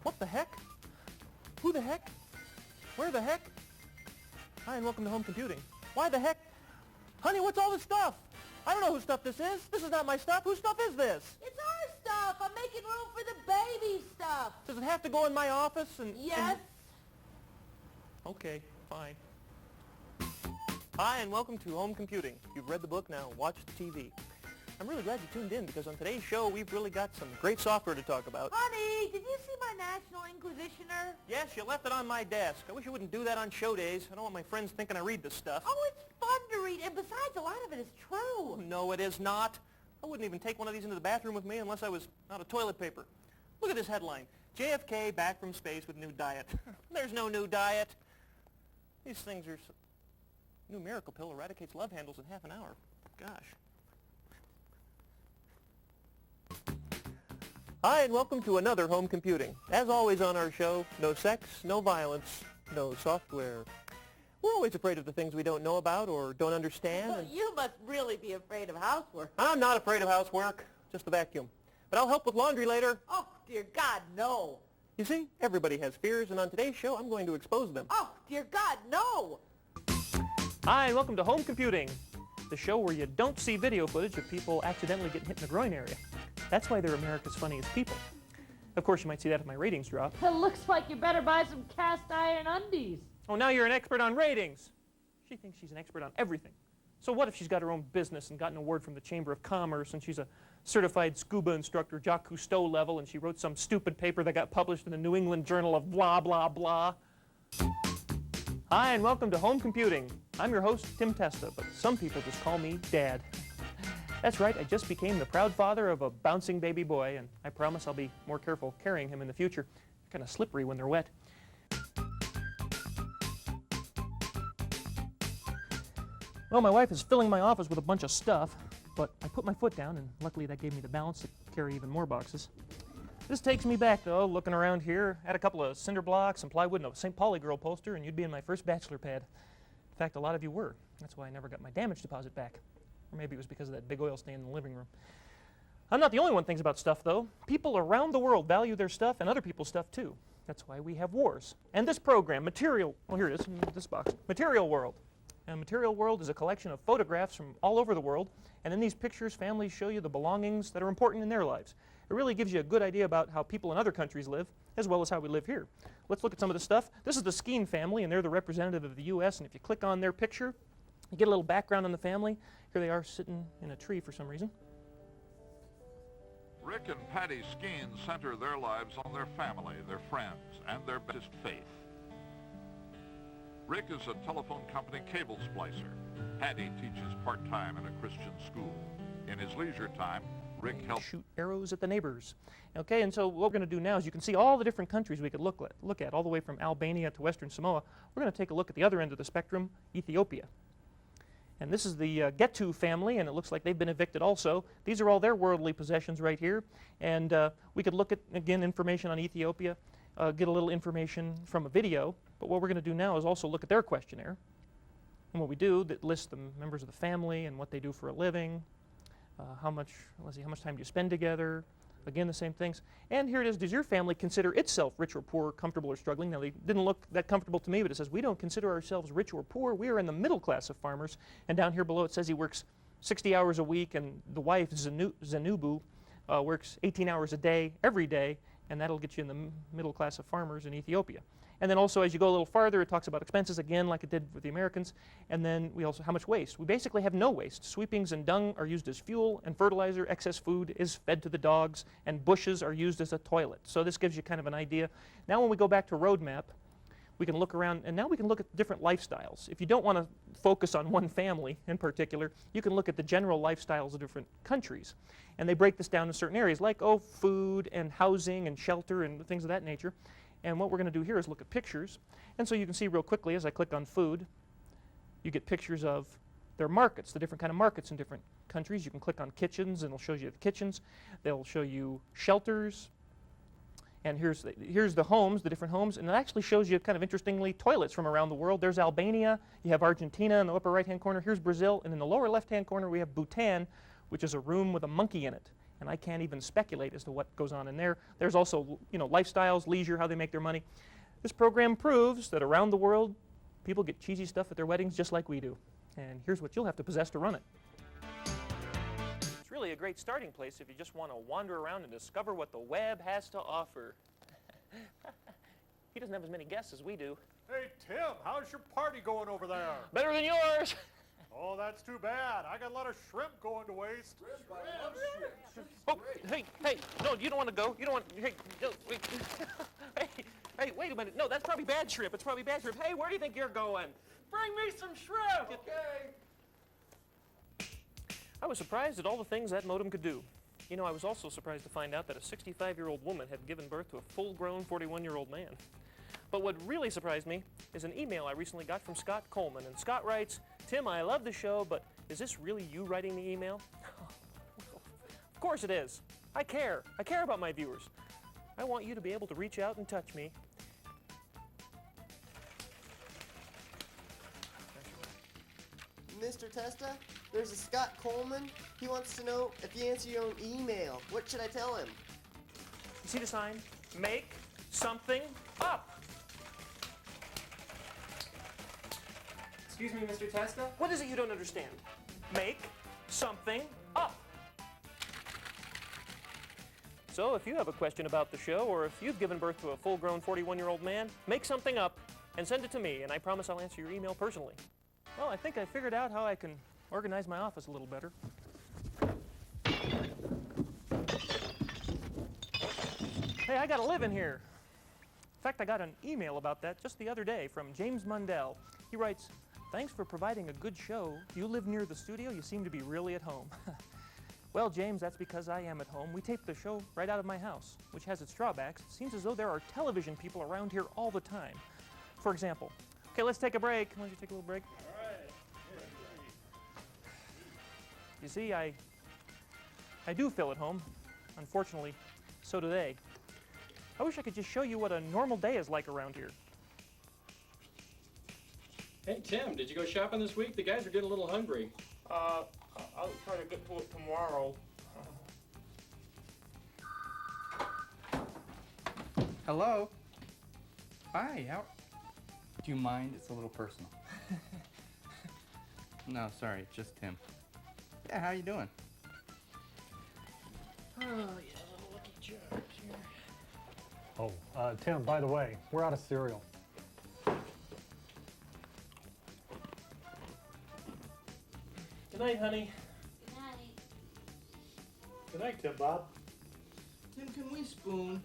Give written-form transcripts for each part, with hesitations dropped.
What the heck? Who the heck? Where the heck? Hi, and welcome to Home Computing. Why the heck? Honey, what's all this stuff? I don't know whose stuff this is. This is not my stuff. Whose stuff is this? It's our stuff. I'm making room for the baby stuff. Does it have to go in my office? Yes. Okay, fine. Hi, and welcome to Home Computing. You've read the book, now watch the TV. I'm really glad you tuned in because on today's show, we've really got some great software to talk about. Honey, did you see my National Inquisitioner? Yes, you left it on my desk. I wish you wouldn't do that on show days. I don't want my friends thinking I read this stuff. Oh, it's fun to read, and besides, a lot of it is true. No, it is not. I wouldn't even take one of these into the bathroom with me unless I was out of toilet paper. Look at this headline. JFK back from space with new diet. There's no new diet. These things are... New miracle pill eradicates love handles in half an hour. Gosh. Hi, and welcome to another Home Computing. As always on our show, no sex, no violence, no software. We're always afraid of the things we don't know about or don't understand. Well, you must really be afraid of housework. I'm not afraid of housework, just the vacuum. But I'll help with laundry later. Oh, dear God, no. You see, everybody has fears, and on today's show, I'm going to expose them. Oh, dear God, no. Hi, and welcome to Home Computing, the show where you don't see video footage of people accidentally getting hit in the groin area. That's why they're America's funniest people. Of course, you might see that if my ratings drop. It looks like you better buy some cast iron undies. Oh, now you're an expert on ratings. She thinks she's an expert on everything. So what if she's got her own business and got an award from the Chamber of Commerce and she's a certified scuba instructor, Jacques Cousteau level, and she wrote some stupid paper that got published in the New England Journal of blah, blah, blah. Hi, and welcome to Home Computing. I'm your host, Tim Testa, but some people just call me Dad. That's right, I just became the proud father of a bouncing baby boy, and I promise I'll be more careful carrying him in the future. They're kind of slippery when they're wet. Well, my wife is filling my office with a bunch of stuff, but I put my foot down, and luckily that gave me the balance to carry even more boxes. This takes me back, though, looking around here. I had a couple of cinder blocks, some plywood, and a St. Pauli girl poster, and you'd be in my first bachelor pad. In fact, a lot of you were. That's why I never got my damage deposit back. Or maybe it was because of that big oil stain in the living room. I'm not the only one who thinks about stuff, though. People around the world value their stuff and other people's stuff, too. That's why we have wars. And this program, Material... Oh, here it is, in this box. Material World. And Material World is a collection of photographs from all over the world. And in these pictures, families show you the belongings that are important in their lives. It really gives you a good idea about how people in other countries live, as well as how we live here. Let's look at some of the stuff. This is the Skeen family, and they're the representative of the U.S., and if you click on their picture, you get a little background on the family. Here they are sitting in a tree for some reason. Rick and Patty Skeen center their lives on their family, their friends, and their best faith. Rick is a telephone company cable splicer. Patty teaches part-time in a Christian school. In his leisure time, Rick helps shoot arrows at the neighbors. Okay, and so what we're going to do now is you can see all the different countries we could look at, all the way from Albania to Western Samoa. We're going to take a look at the other end of the spectrum, Ethiopia. And this is the Getu family, and it looks like they've been evicted also. These are all their worldly possessions right here. And we could look at, again, information on Ethiopia, get a little information from a video. But what we're going to do now is also look at their questionnaire. And what we do, that lists the members of the family and what they do for a living, how much time do you spend together, again, the same things. And here it is, does your family consider itself rich or poor, comfortable or struggling? Now, they didn't look that comfortable to me, but it says we don't consider ourselves rich or poor. We are in the middle class of farmers. And down here below it says he works 60 hours a week, and the wife, Zanubu, works 18 hours a day, every day, and that'll get you in the middle class of farmers in Ethiopia. And then also, as you go a little farther, it talks about expenses again, like it did with the Americans. And then we also, how much waste? We basically have no waste. Sweepings and dung are used as fuel and fertilizer. Excess food is fed to the dogs, and bushes are used as a toilet. So this gives you kind of an idea. Now when we go back to roadmap, we can look around, and now we can look at different lifestyles. If you don't want to focus on one family in particular, you can look at the general lifestyles of different countries. And they break this down in certain areas, like, food and housing and shelter and things of that nature. And what we're going to do here is look at pictures. And so you can see real quickly, as I click on food, you get pictures of their markets, the different kind of markets in different countries. You can click on kitchens, and it'll show you the kitchens. They'll show you shelters. And here's the homes, the different homes. And it actually shows you, kind of interestingly, toilets from around the world. There's Albania. You have Argentina in the upper right-hand corner. Here's Brazil. And in the lower left-hand corner, we have Bhutan, which is a room with a monkey in it. and I can't even speculate as to what goes on in there. There's also, lifestyles, leisure, how they make their money. This program proves that around the world, people get cheesy stuff at their weddings just like we do. And here's what you'll have to possess to run it. It's really a great starting place if you just want to wander around and discover what the web has to offer. He doesn't have as many guests as we do. Hey, Tim, how's your party going over there? Better than yours! Oh, that's too bad. I got a lot of shrimp going to waste. Oh, hey, no, you don't want to go. You don't want, hey, no, wait. hey, wait a minute. No, that's probably bad shrimp. It's probably bad shrimp. Hey, where do you think you're going? Bring me some shrimp! Okay. I was surprised at all the things that modem could do. I was also surprised to find out that a 65-year-old woman had given birth to a full-grown 41-year-old man. But what really surprised me is an email I recently got from Scott Coleman. And Scott writes, "Tim, I love the show, but is this really you writing the email?" Of course it is. I care. I care about my viewers. I want you to be able to reach out and touch me. Mr. Testa, there's a Scott Coleman. He wants to know if you answer your own email. What should I tell him? You see the sign? Make something up. Excuse me, Mr. Testa? What is it you don't understand? Make something up. So if you have a question about the show, or if you've given birth to a full-grown 41-year-old man, make something up and send it to me, and I promise I'll answer your email personally. Well, I think I figured out how I can organize my office a little better. Hey, I gotta live in here. In fact, I got an email about that just the other day from James Mundell. He writes, "Thanks for providing a good show. You live near the studio. You seem to be really at home." Well, James, that's because I am at home. We tape the show right out of my house, which has its drawbacks. It seems as though there are television people around here all the time. For example, okay, let's take a break. Why don't you take a little break? All right. You see, I do feel at home. Unfortunately, so do they. I wish I could just show you what a normal day is like around here. Hey, Tim, did you go shopping this week? The guys are getting a little hungry. I'll try to get to it tomorrow. Hello? Hi, do you mind? It's a little personal. No, sorry, just Tim. Yeah, how you doing? Oh, yeah, lucky charms here. Oh, Tim, by the way, we're out of cereal. Good night, honey. Good night. Good night, Tim Bob. Tim, can we spoon?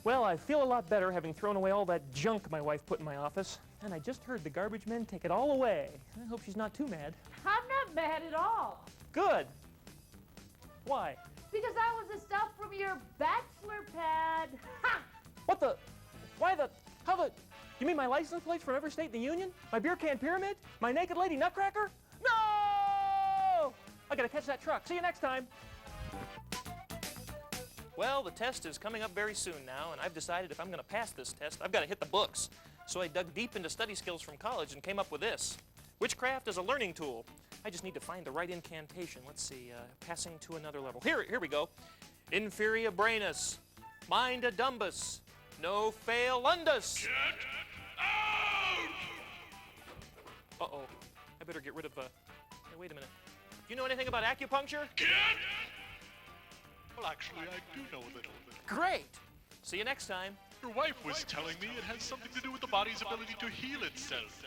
Well, I feel a lot better having thrown away all that junk my wife put in my office. And I just heard the garbage men take it all away. I hope she's not too mad. I'm not mad at all. Good. Why? Because that was the stuff from your bachelor pad. Ha! What the? Why the? How the? You mean my license plates from every state in the union? My beer can pyramid? My naked lady nutcracker? No! I gotta catch that truck. See you next time. Well, the test is coming up very soon now, and I've decided if I'm gonna pass this test, I've gotta hit the books. So I dug deep into study skills from college and came up with this. Witchcraft is a learning tool. I just need to find the right incantation. Let's see, passing to another level. Here we go. Inferia brainus, mind adumbus, no fail undus. Get out! Uh-oh, I better get rid of, hey, wait a minute. Do you know anything about acupuncture? Get! Well, actually, I do know a little bit. Great! See you next time. Your wife was telling me it has something to do with the body's ability to heal itself.